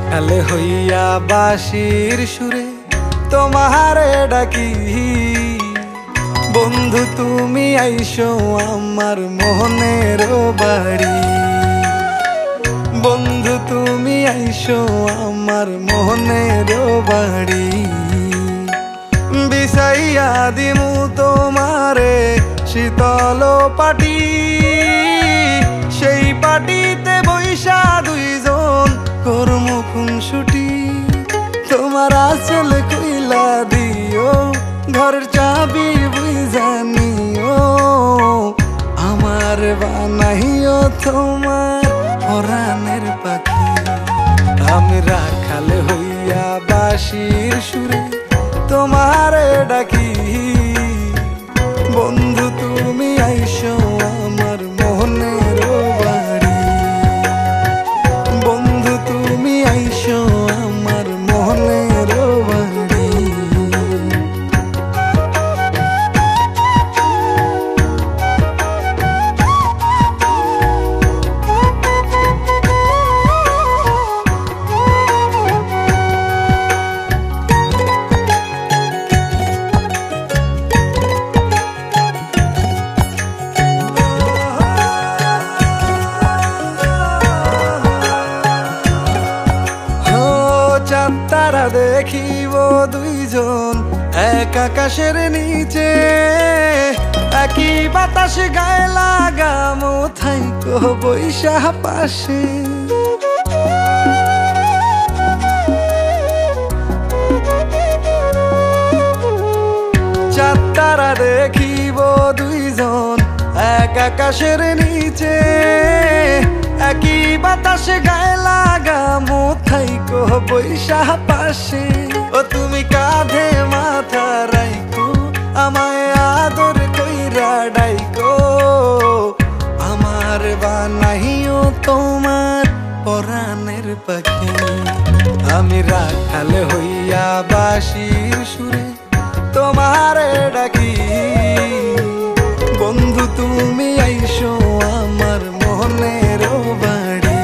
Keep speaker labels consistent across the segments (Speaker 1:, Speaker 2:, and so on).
Speaker 1: রাখালে হইয়া বাঁশির সুরে তোমারে ডাকি। বন্ধু তুমি আইসো আমার মনের বাড়ি, বন্ধু তুমি আইসো আমার মনের বাড়ি। বিছাইয়া দিমু তোমারে শীতল পাটি, সেই পাটিতে বৈশা দুইজন করমু খুনসুটি। তোমার আঁচল কইলা দিও, ঘরের চাবি বুইঝা নিও, আমার বানাইও তোমার পরাণের পাখি। আমি রাখাল হইয়া বাঁশির সুরে তোমারে ডাকি। বন্ধু তুমি আইসো আমার মনের বাড়ি, বন্ধু তুমি আইসো আমার মনের বাড়ি। তারা দেখিব দুইজন এক আকাশের নিচে, একই বাতাস গায়ে লাগামো থাইকো বৈশা পাশে। চাঁদ তারা দেখিব দুইজন এক আকাশের নিচে, একই বাতাস গায়ে লাগামো থাইকো বৈশা পাশে। ও তুমি কাঁধে মাথা রাইকো, আমায় আদর কইরা ডাইকো, আমার বানাইও তোমার পরাণের পাখি। আমি রাখাল হইয়া বাঁশির সুরে তোমারে ডাকি। বন্ধু তুমি আইসো আমার মনের বাড়ি,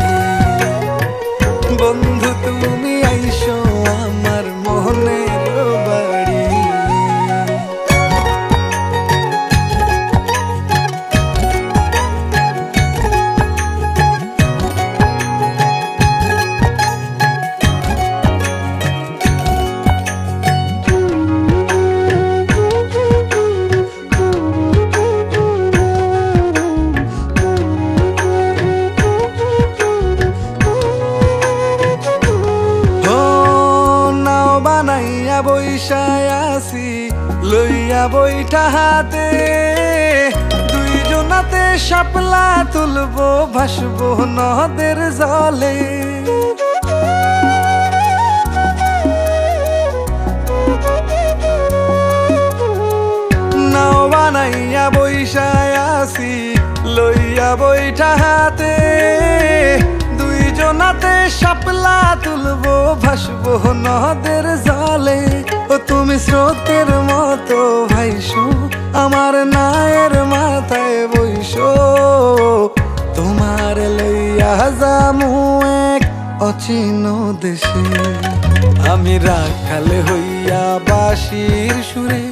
Speaker 1: বন্ধু তুমি আইসো আমার মনের বাড়ি। বানাইয়া বৈশায় আসি লইয়া বইটা হাতে, দুইজনাতে শাপলা তুলবো ভাসবো নদের জলে। নাও বানাইয়া বৈশায় আসি লইয়া বইটা হাতে, দুইজনাতে শাপলা তুলবো ভাসবো নদের জলে। ও তুমি স্রোতের মতো ভাইসো আমার নায়ের মাথায় বইসো, তোমার লইয়া যামু এক অচিন দেশে। আমি রাখাল হইয়া বাঁশির সুরে